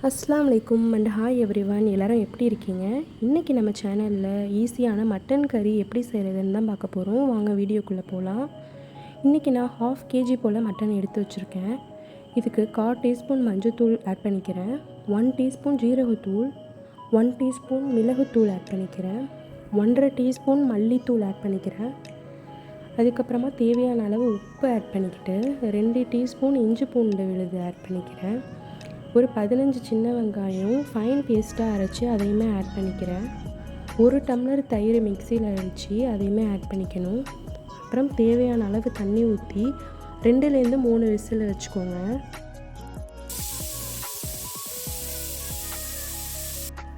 அஸ்ஸலாமு அலைக்கும் and hi everyone. எல்லோரும் எப்படி இருக்கீங்க? இன்றைக்கி நம்ம சேனலில் ஈஸியான மட்டன் கறி எப்படி செய்கிறதுன்னு தான் பார்க்க போகிறோம். வாங்க வீடியோக்குள்ளே போகலாம். இன்றைக்கி நான் 1/2 kg போல் மட்டன் எடுத்து வச்சுருக்கேன். இதுக்கு 1/4 டீஸ்பூன் மஞ்சள்தூள் ஆட் பண்ணிக்கிறேன், 1 டீஸ்பூன் ஜீரகத்தூள், 1 டீஸ்பூன் மிளகுத்தூள் ஆட் பண்ணிக்கிறேன், 1/2 டீஸ்பூன் மல்லித்தூள் ஆட் பண்ணிக்கிறேன். அதுக்கப்புறமா தேவையான அளவு உப்பு ஆட் பண்ணிக்கிட்டு 2 டீஸ்பூன் இஞ்சி பூண்டு விழுது ஆட் பண்ணிக்கிறேன். ஒரு 15 சின்ன வெங்காயம் ஃபைன் பேஸ்ட்டாக அரைச்சி அதையுமே ஆட் பண்ணிக்கிறேன். 1 டம்ளர் தயிர் மிக்சியில் அரைச்சி அதையுமே ஆட் பண்ணிக்கணும். அப்புறம் தேவையான அளவு தண்ணி ஊற்றி 2லேருந்து 3 விசில் வச்சுக்கோங்க.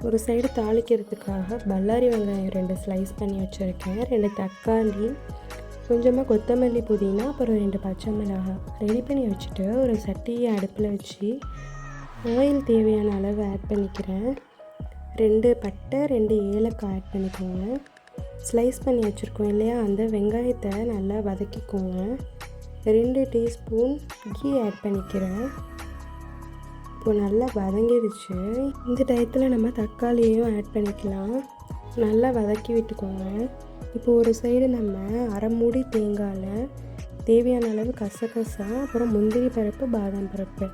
ஒரு சைடு தாளிக்கிறதுக்காக பல்லாரி வெங்காயம் 2 ஸ்லைஸ் பண்ணி வச்சுருக்கேன், 2 தக்காளி, கொஞ்சமாக கொத்தமல்லி, புதினா, அப்புறம் 2 பச்சை மிளகாய் ரெடி பண்ணி வச்சுட்டு ஒரு சட்டியை அடுப்பில் வச்சு ஆயில் தேவையான அளவு ஆட் பண்ணிக்கிறேன். 2 பட்டை, 2 ஏலக்காய் ஆட் பண்ணிக்கோங்க. ஸ்லைஸ் பண்ணி வச்சுருக்கோம் இல்லையா, அந்த வெங்காயத்தை நல்லா வதக்கிக்கோங்க. 2 டீஸ்பூன் கீ ஆட் பண்ணிக்கிறேன். இப்போது நல்லா வதங்கிடுச்சு. இந்த டயத்தில் நம்ம தக்காளியையும் ஆட் பண்ணிக்கலாம். நல்லா வதக்கி விட்டுக்கோங்க. இப்போ ஒரு சைடு நம்ம அரை மூடி தேங்காயில் தேவையான அளவு கசகசா, அப்புறம் முந்திரி பருப்பு, பாதாம் பருப்பு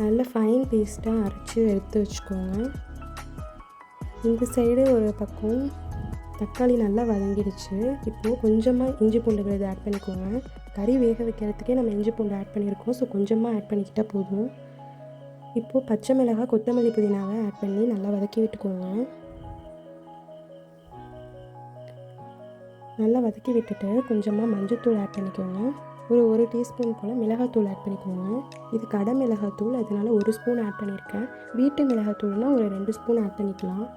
நல்லா ஃபைன் பேஸ்ட்டாக அரைச்சி எடுத்து வச்சுக்கோங்க. இந்த சைடு ஒரு பக்கம் தக்காளி நல்லா வதங்கிடுச்சு. இப்போது கொஞ்சமாக இஞ்சி பூண்டு விழுது ஆட் பண்ணிக்கோங்க. கறி வேக வைக்கிறதுக்கே நம்ம இஞ்சி பூண்டு ஆட் பண்ணியிருக்கோம், ஸோ கொஞ்சமாக ஆட் பண்ணிக்கிட்டால் போதும். இப்போது பச்சை மிளகாய், கொத்தமல்லி, புதினாவை ஆட் பண்ணி நல்லா வதக்கி விட்டுக்கோங்க. நல்லா வதக்கி விட்டுட்டு கொஞ்சமாக மஞ்சள்தூள் ஆட் பண்ணிக்கோங்க. ஒரு டீஸ்பூன் போல் மிளகாத்தூள் ஆட் பண்ணிக்கோங்க. இது கடை மிளகாத்தூள், அதனால் 1 ஸ்பூன் ஆட் பண்ணியிருக்கேன். வீட்டு மிளகாத்தூள்னால் ஒரு 2 ஸ்பூன் ஆட் பண்ணிக்கலாம்.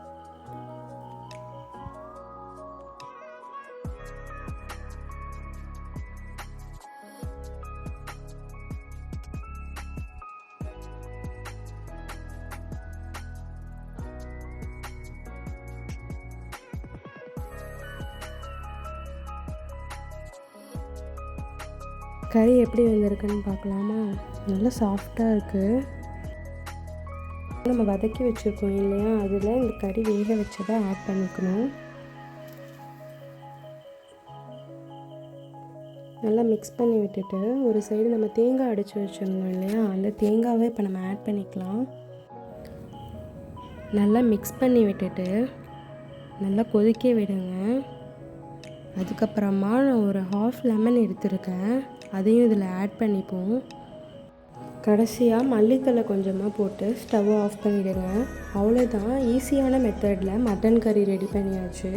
கறி எப்படி வந்திருக்குன்னு பார்க்கலாமா? நல்லா சாஃப்டாக இருக்குது. நம்ம வதக்கி வச்சுருக்கோம் இல்லையா, அதில் இந்த கறி வேக வச்சதை ஆட் பண்ணிக்கணும். நல்லா மிக்ஸ் பண்ணி விட்டுட்டு ஒரு சைடு நம்ம தேங்காய் அடித்து வச்சுருந்தோம் இல்லையா, அந்த தேங்காவை இப்போ நம்ம ஆட் பண்ணிக்கலாம். நல்லா மிக்ஸ் பண்ணி விட்டுட்டு நல்லா கொதிக்க விடுங்க. அதுக்கப்புறமா நான் ஒரு 1/2 லெமன் எடுத்துருக்கேன், அதையும் இதில் ஆட் பண்ணிப்போம். கடைசியாக மல்லித்தலை கொஞ்சமாக போட்டு ஸ்டவ் ஆஃப் பண்ணிவிடுங்க. அவ்வளோதான், ஈஸியான மெத்தடில் மட்டன் கறி ரெடி பண்ணியாச்சு.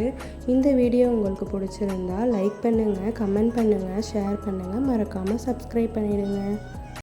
இந்த வீடியோ உங்களுக்கு பிடிச்சிருந்தா லைக் பண்ணுங்கள், கமெண்ட் பண்ணுங்கள், ஷேர் பண்ணுங்கள், மறக்காமல் சப்ஸ்கிரைப் பண்ணிவிடுங்க.